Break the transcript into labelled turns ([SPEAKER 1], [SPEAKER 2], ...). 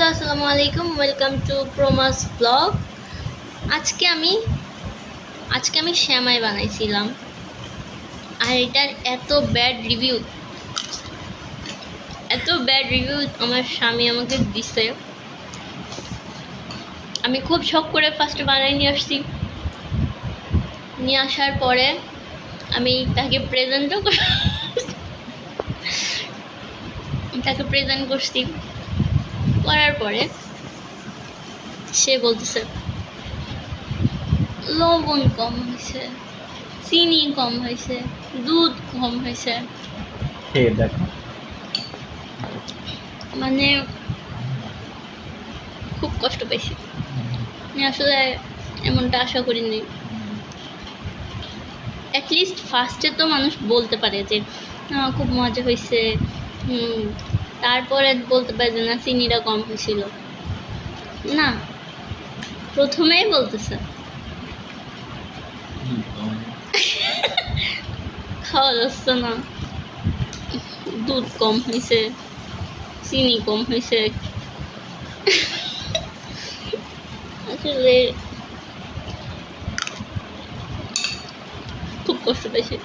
[SPEAKER 1] Hello, আসসালামু আলাইকুম। Welcome to প্রোমাস ব্লগ। আজকে আমি শ্যামাই বানাইছিলাম, আর এটার এত ব্যাড রিভিউ আমার স্বামী আমাকে দিছে। আমি খুব শখ করে ফার্স্টে বানাই নিয়ে আসছি। নিয়ে আসার পরে আমি তাকে প্রেজেন্ট করছি। করার পরে সে বলতেছে লবণ কম হয়েছে, চিনি কম হয়েছে, দুধ কম হয়েছে।
[SPEAKER 2] দেখো,
[SPEAKER 1] মানে খুব কষ্ট পাইছি। আমি আসলে এমনটা আশা করিনি। অ্যাটলিস্ট ফার্স্টে তো মানুষ বলতে পারে যে খুব মজা হয়েছে, তারপরে বলতে পারে যে না, চিনিটা কম হয়েছিল। না, প্রথমেই বলতেছে খাওয়া যাচ্ছে না, দুধ কম হয়েছে, চিনি কম হয়েছে। আসলে খুব কষ্ট পাইছি।